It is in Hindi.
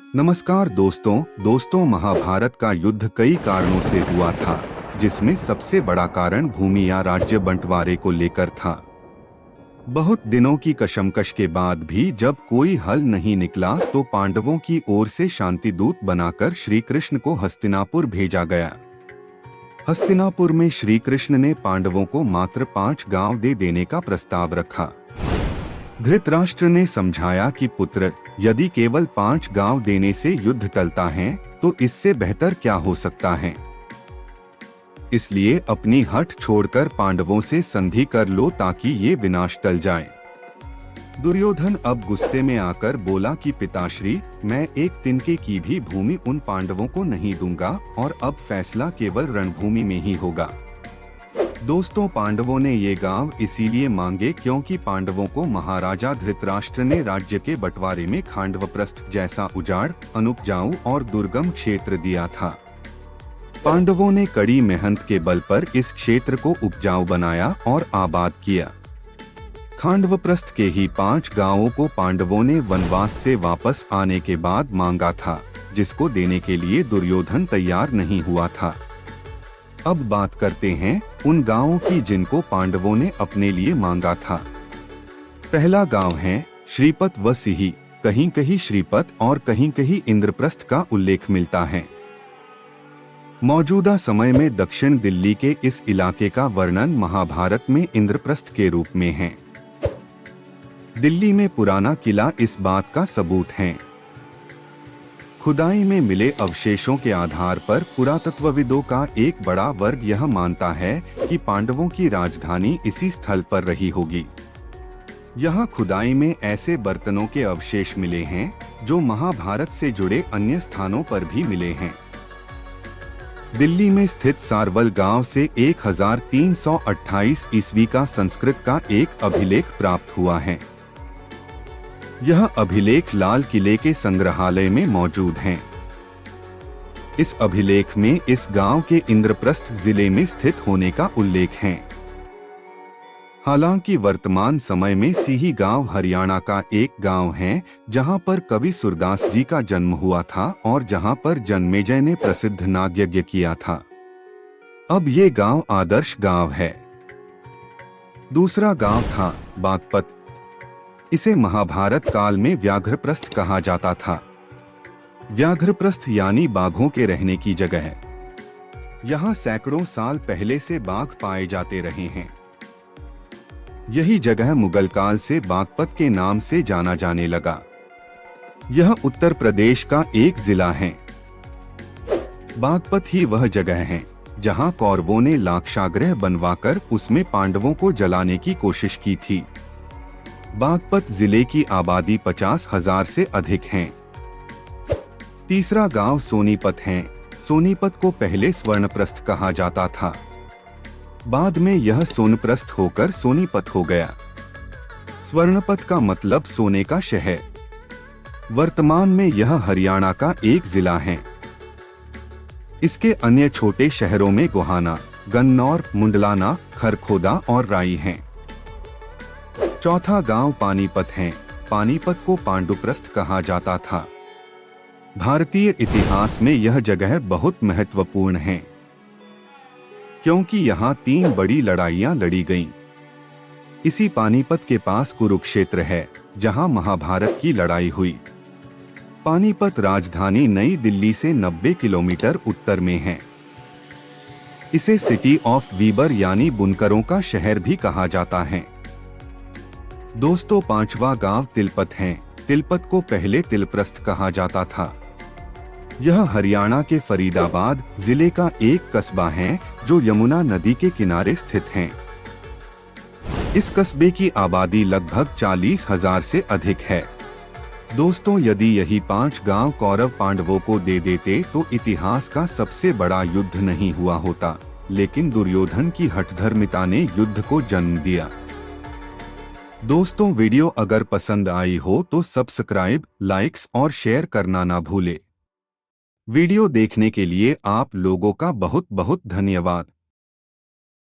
नमस्कार दोस्तों महाभारत का युद्ध कई कारणों से हुआ था, जिसमें सबसे बड़ा कारण भूमि या राज्य बंटवारे को लेकर था। बहुत दिनों की कशमकश के बाद भी जब कोई हल नहीं निकला तो पांडवों की ओर से शांति दूत बनाकर श्री कृष्ण को हस्तिनापुर भेजा गया। हस्तिनापुर में श्री कृष्ण ने पांडवों को मात्र 5 गांव दे देने का प्रस्ताव रखा। धृतराष्ट्र ने समझाया कि पुत्र, यदि केवल 5 गांव देने से युद्ध टलता है तो इससे बेहतर क्या हो सकता है। इसलिए अपनी हठ छोड़कर पांडवों से संधि कर लो ताकि ये विनाश टल जाए। दुर्योधन अब गुस्से में आकर बोला कि पिताश्री, मैं एक तिनके की भी भूमि उन पांडवों को नहीं दूंगा और अब फैसला केवल रणभूमि में ही होगा। दोस्तों, पांडवों ने ये गांव इसीलिए मांगे क्योंकि पांडवों को महाराजा धृतराष्ट्र ने राज्य के बंटवारे में खांडवप्रस्थ जैसा उजाड़, अनुपजाऊ और दुर्गम क्षेत्र दिया था। पांडवों ने कड़ी मेहनत के बल पर इस क्षेत्र को उपजाऊ बनाया और आबाद किया। खांडवप्रस्थ के ही 5 गांवों को पांडवों ने वनवास से वापस आने के बाद मांगा था, जिसको देने के लिए दुर्योधन तैयार नहीं हुआ था। अब बात करते हैं उन गांवों की जिनको पांडवों ने अपने लिए मांगा था। पहला गांव है श्रीपत व सिही। कहीं कहीं श्रीपत और कहीं कहीं इंद्रप्रस्थ का उल्लेख मिलता है। मौजूदा समय में दक्षिण दिल्ली के इस इलाके का वर्णन महाभारत में इंद्रप्रस्थ के रूप में है। दिल्ली में पुराना किला इस बात का सबूत है। खुदाई में मिले अवशेषों के आधार पर पुरातत्वविदों का एक बड़ा वर्ग यह मानता है कि पांडवों की राजधानी इसी स्थल पर रही होगी। यहाँ खुदाई में ऐसे बर्तनों के अवशेष मिले हैं जो महाभारत से जुड़े अन्य स्थानों पर भी मिले हैं। दिल्ली में स्थित सारवल गांव से 1328 ईस्वी का संस्कृत का एक अभिलेख प्राप्त हुआ है। यह अभिलेख लाल किले के संग्रहालय में मौजूद है। इस अभिलेख में इस गांव के इंद्रप्रस्थ जिले में स्थित होने का उल्लेख है। हालांकि वर्तमान समय में सिही गांव हरियाणा का एक गांव है, जहां पर कवि सूरदास जी का जन्म हुआ था और जहां पर जन्मेजय ने प्रसिद्ध नागयज्ञ किया था। अब ये गांव आदर्श गांव है। दूसरा गांव था बागपत। इसे महाभारत काल में व्याघ्रप्रस्थ कहा जाता था। व्याघ्रप्रस्थ यानी बाघों के रहने की जगह है। यहाँ सैकड़ों साल पहले से बाघ पाए जाते रहे हैं। यही जगह मुगल काल से बागपत के नाम से जाना जाने लगा। यह उत्तर प्रदेश का एक जिला है। बागपत ही वह जगह है जहाँ कौरवों ने लाक्षागृह बनवाकर उसमें पांडवों को जलाने की कोशिश की थी। बागपत जिले की आबादी 50,000 से अधिक है। तीसरा गांव सोनीपत है। सोनीपत को पहले स्वर्णप्रस्थ कहा जाता था। बाद में यह सोनप्रस्थ होकर सोनीपत हो गया। स्वर्णपत का मतलब सोने का शहर। वर्तमान में यह हरियाणा का एक जिला है। इसके अन्य छोटे शहरों में गोहाना, गन्नौर, मुंडलाना, खरखोदा और राई हैं। चौथा गांव पानीपत है। पानीपत को पांडुप्रस्थ कहा जाता था। भारतीय इतिहास में यह जगह बहुत महत्वपूर्ण है, क्योंकि यहाँ 3 बड़ी लड़ाइयाँ लड़ी गईं। इसी पानीपत के पास कुरुक्षेत्र है, जहाँ महाभारत की लड़ाई हुई। पानीपत राजधानी नई दिल्ली से 90 किलोमीटर उत्तर में है। इसे सिटी ऑफ वीवर यानी बुनकरों का शहर भी कहा जाता है। दोस्तों, 5वां गांव तिलपत है। तिलपत को पहले तिलप्रस्थ कहा जाता था। यह हरियाणा के फरीदाबाद जिले का एक कस्बा है जो यमुना नदी के किनारे स्थित है। इस कस्बे की आबादी लगभग 40,000 से अधिक है। दोस्तों, यदि यही 5 गांव कौरव पांडवों को दे देते तो इतिहास का सबसे बड़ा युद्ध नहीं हुआ होता, लेकिन दुर्योधन की हठधर्मिता ने युद्ध को जन्म दिया। दोस्तों, वीडियो अगर पसंद आई हो तो सब्सक्राइब, लाइक्स और शेयर करना ना भूले। वीडियो देखने के लिए आप लोगों का बहुत बहुत धन्यवाद।